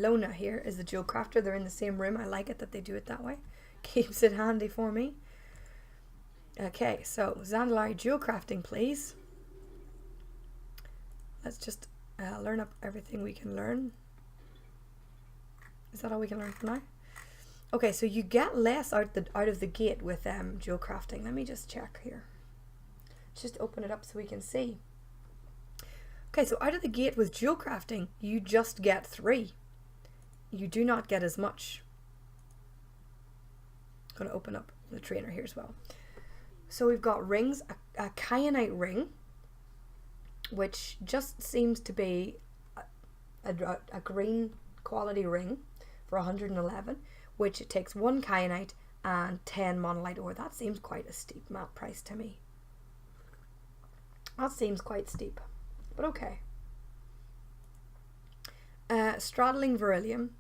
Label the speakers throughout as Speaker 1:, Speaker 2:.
Speaker 1: Ilona here is the jewel crafter. They're in the same room. I like it that they do it that way. Keeps it handy for me. Okay, so Zandalari jewel crafting, please. Let's just learn up everything we can learn. Is that all we can learn for now? Okay, so you get less out of the gate with jewel crafting. Let me just check here. Just open it up so we can see. Okay, so out of the gate with jewel crafting, you just get 3. You do not get as much. I'm going to open up the trainer here as well. So we've got rings, a kyanite ring, which just seems to be a green quality ring for 111, which it takes 1 kyanite and 10 monolite ore. That seems quite a steep map price to me. That seems quite steep, but okay. Straddling Viridium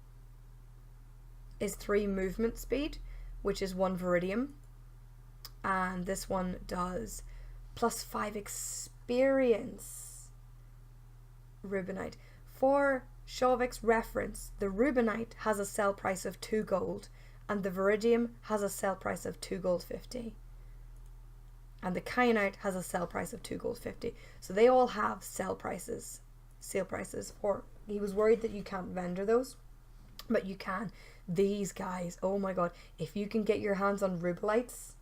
Speaker 1: is 3 movement speed, which is 1 Viridium. And this one does +5 experience. Rubinite. For Shavic's reference, the Rubinite has a sell price of 2 gold, and the Viridium has a sell price of 2 gold 50. And the Kyanite has a sell price of 2 gold 50. So they all have sale prices. Or he was worried that you can't vendor those, but you can. These guys, oh my god, if you can get your hands on rubelites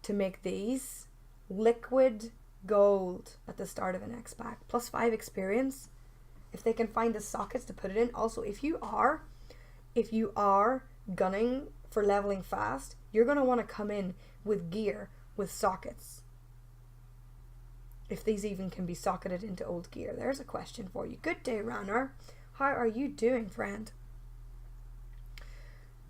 Speaker 1: to make these, liquid gold at the start of an X pack, +5 experience. If they can find the sockets to put it in. Also, if you are gunning for leveling fast, you're going to want to come in with gear with sockets. If these even can be socketed into old gear. There's a question for you. Good day, Ranner. How are you doing, friend?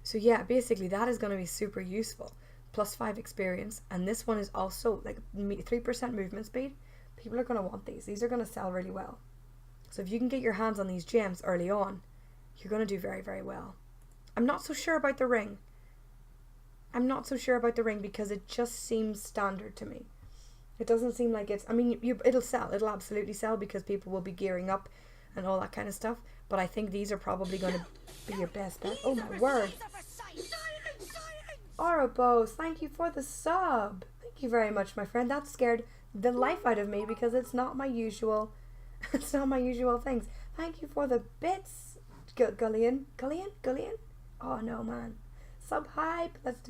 Speaker 1: So yeah, basically that is going to be super useful. +5 experience, and this one is also like 3% movement speed. People are going to want these. These are going to sell really well. So if you can get your hands on these gems early on, you're going to do very, very well. I'm not so sure about the ring. Because it just seems standard to me. It doesn't seem like it's, I mean, it'll sell. It'll absolutely sell because people will be gearing up and all that kind of stuff. But I think these are probably going to be your best bet. Oh my word. Orobos, thank you for the sub. Thank you very much, my friend. That scared the life out of me because it's not my usual things. Thank you for the bits, Gullion. Oh no, man. Sub hype. Let's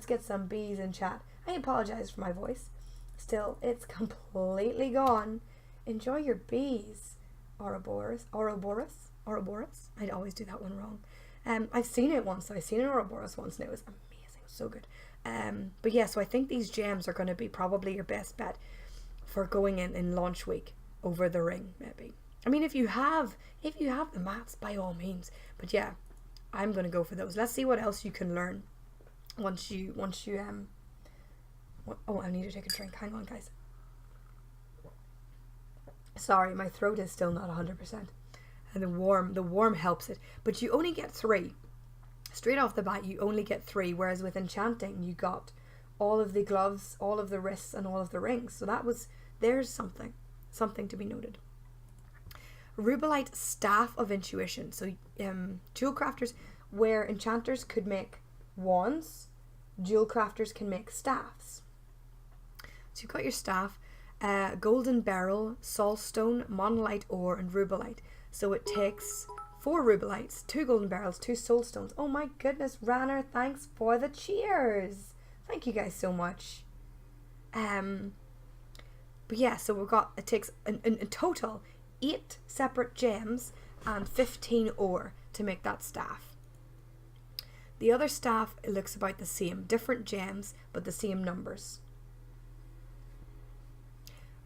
Speaker 1: get some bees in chat. I apologize for my voice. Still, it's completely gone. Enjoy your bees, Ouroboros. I always do that one wrong. I've seen it once. I've seen an Ouroboros once, and it was amazing. So good. But yeah, so I think these gems are going to be probably your best bet for going in launch week over the ring, maybe. I mean, if you have the mats, by all means. But yeah, I'm going to go for those. Let's see what else you can learn once you oh, I need to take a drink. Hang on, guys. Sorry, my throat is still not 100%. And the warm helps it. But you only get 3. Straight off the bat, you only get 3, whereas with enchanting, you got all of the gloves, all of the wrists, and all of the rings. So there's something to be noted. Rubelite Staff of Intuition. So jewel crafters, where enchanters could make wands, jewel crafters can make staffs. So you've got your staff, golden beryl, soulstone, monolite ore, and rubelite. So it takes 4 rubelites, 2 golden beryls, 2 soulstones. Oh my goodness, Ranner, thanks for the cheers. Thank you guys so much. But yeah, so it takes in total 8 separate gems and 15 ore to make that staff. The other staff, it looks about the same, different gems, but the same numbers.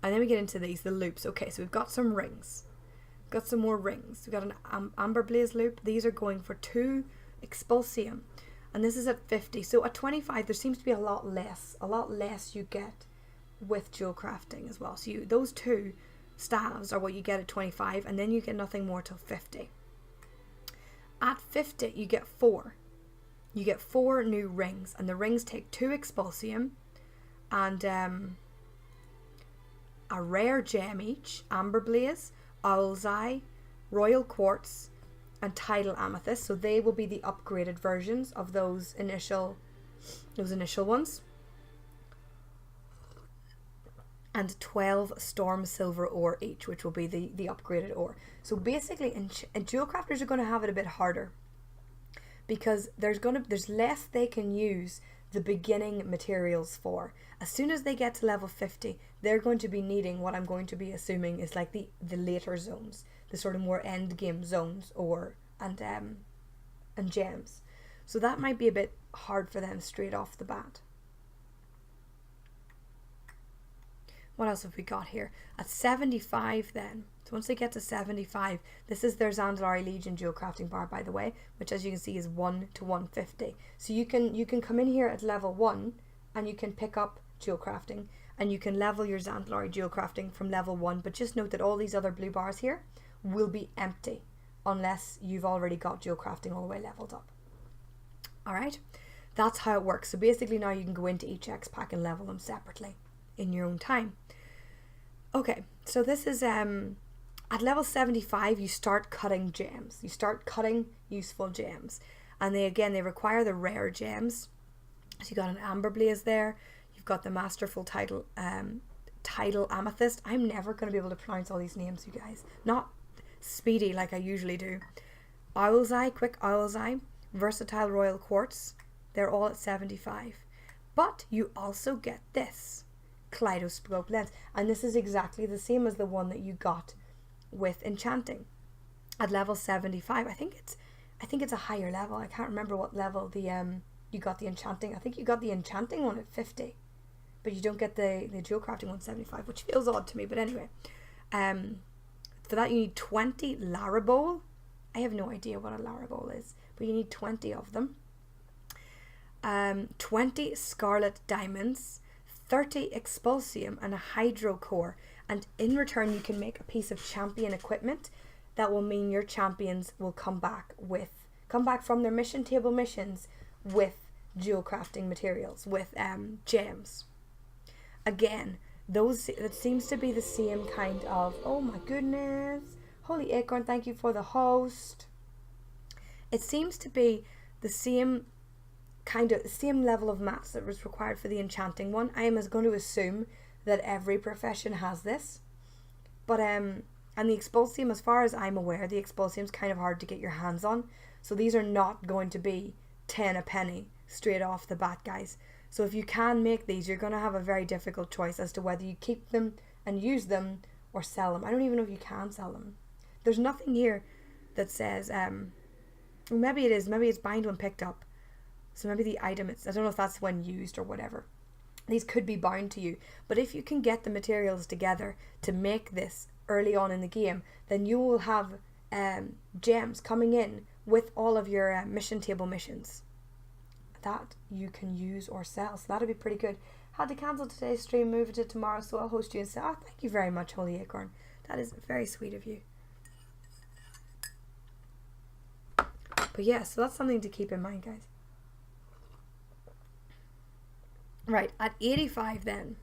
Speaker 1: And then we get into the loops. Okay, so we've got some rings. Got some more rings. We've got an amber blaze loop. These are going for 2 expulsium, and this is at 50. So at 25, there seems to be a lot less you get with jewel crafting as well. So those 2 staves are what you get at 25, and then you get nothing more till 50. At 50, you get 4. You get 4 new rings, and the rings take 2 expulsium and a rare gem each: amber blaze, owl's eye, royal quartz, and Tidal Amethyst. So they will be the upgraded versions of those initial ones. And 12 Storm Silver ore each, which will be the upgraded ore. So basically, and jewel crafters are going to have it a bit harder, because there's less they can use the beginning materials for. As soon as they get to level 50, they're going to be needing what I'm going to be assuming is like the later zones, the sort of more end game zones and gems. So that might be a bit hard for them straight off the bat. What else have we got here? At 75 then, so once they get to 75, this is their Zandalari Legion Jewel Crafting bar, by the way, which as you can see is 1 to 150. So you can come in here at level 1 and you can pick up Jewel Crafting, and you can level your Zandalari Jewel Crafting from level 1, but just note that all these other blue bars here will be empty unless you've already got Jewel Crafting all the way leveled up. Alright, that's how it works. So basically now you can go into each X pack and level them separately in your own time. Okay, so this is at level 75 you start cutting gems. You start cutting useful gems, and they require the rare gems. So you got an Amber Blaze there, you've got the Masterful Tidal Amethyst. I'm never going to be able to pronounce all these names, you guys. Not speedy like I usually do. Owl's Eye, Quick Owl's Eye, Versatile Royal Quartz. They're all at 75. But you also get this Kaleidoscope Lens, and this is exactly the same as the one that you got with enchanting at level 75. I think it's a higher level. I can't remember what level you got the enchanting. I think you got the enchanting one at 50, but you don't get the jewel crafting one 75, which feels odd to me. But anyway, for that you need 20 Larabole. I have no idea what a Larabole is, but you need 20 of them. 20 Scarlet Diamonds, 30 Expulsium and a Hydro Core, and in return you can make a piece of champion equipment that will mean your champions will come back from their mission table missions with jewel crafting materials, with gems. Again, it seems to be the same kind of, oh my goodness, Holy Acorn, thank you for the host. It seems to be the same level of mats that was required for the enchanting one. I am going to assume that every profession has this, but and the Expulsium, as far as I'm aware, the Expulsium is kind of hard to get your hands on, so these are not going to be 10 a penny straight off the bat, guys. So if you can make these, you're going to have a very difficult choice as to whether you keep them and use them or sell them. I don't even know if you can sell them. There's nothing here that says maybe it is, maybe it's bind when picked up. So maybe the item, I don't know if that's when used or whatever. These could be bound to you. But if you can get the materials together to make this early on in the game, then you will have gems coming in with all of your mission table missions that you can use or sell. So that'll be pretty good. Had to cancel today's stream, move it to tomorrow, so I'll host you and say, oh, thank you very much, Holy Acorn. That is very sweet of you. But yeah, so that's something to keep in mind, guys. Right, at 85 then,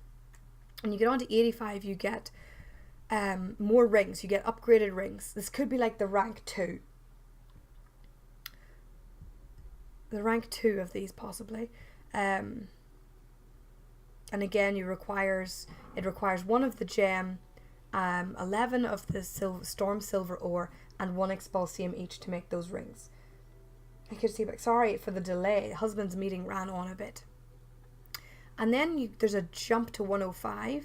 Speaker 1: when you get on to 85, you get more rings. You get upgraded rings. This could be like the rank 2. The rank 2 of these, possibly. And again, it requires 1 of the gem, 11 of the storm silver ore, and 1 expulsium each to make those rings. I could see, but sorry for the delay. Husband's meeting ran on a bit. And then there's a jump to 105,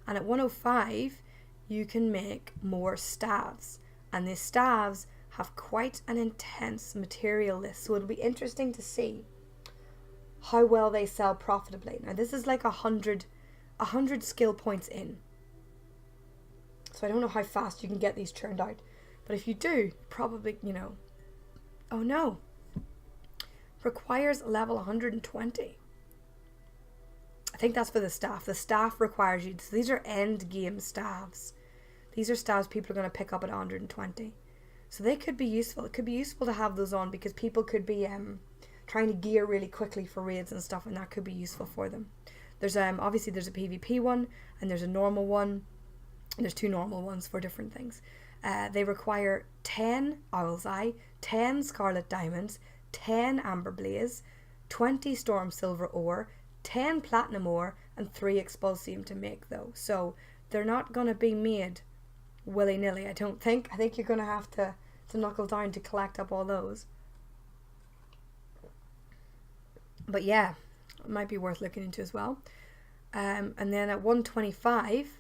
Speaker 1: and at 105 you can make more staves, and these staves have quite an intense material list, so it'll be interesting to see how well they sell profitably. Now this is like 100 skill points in, so I don't know how fast you can get these churned out, but if you do, probably, oh no, requires level 120. I think that's for the staff. The staff requires you. So these are end game staves. These are staves people are going to pick up at 120. So they could be useful. It could be useful to have those on because people could be trying to gear really quickly for raids and stuff, and that could be useful for them. There's obviously there's a PvP one and there's a normal one. And there's 2 normal ones for different things. They require 10 Owl's Eye, 10 scarlet diamonds, 10 amber blaze, 20 storm silver ore, 10 platinum ore, and 3 expulsium to make though. So they're not going to be made willy-nilly, I don't think. I think you're going to have to knuckle down to collect up all those. But yeah, it might be worth looking into as well. And then at 125,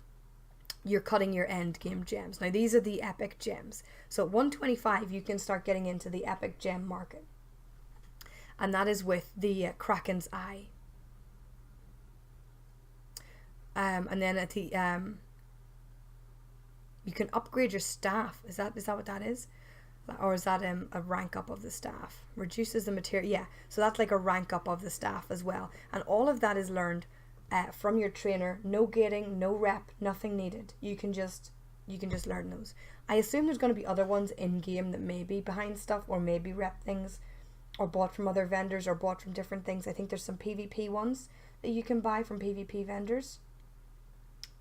Speaker 1: you're cutting your end game gems. Now these are the epic gems. So at 125, you can start getting into the epic gem market. And that is with the Kraken's Eye. And then at the you can upgrade your staff. Is that what that is? Or is that a rank up of the staff? Reduces the material. Yeah, so that's like a rank up of the staff as well. And all of that is learned from your trainer. No gating, no rep, nothing needed. You can just learn those. I assume there's going to be other ones in game that may be behind stuff, or maybe rep things, or bought from other vendors, or bought from different things. I think there's some PvP ones that you can buy from PvP vendors.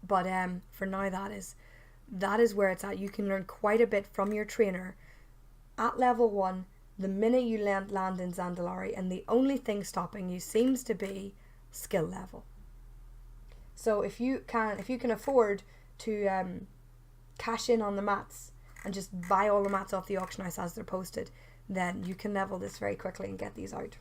Speaker 1: But for now, that is where it's at. You can learn quite a bit from your trainer at level 1 the minute you land in Zandalari, and the only thing stopping you seems to be skill level. So if you can afford to cash in on the mats and just buy all the mats off the auction house as they're posted, then you can level this very quickly and get these out.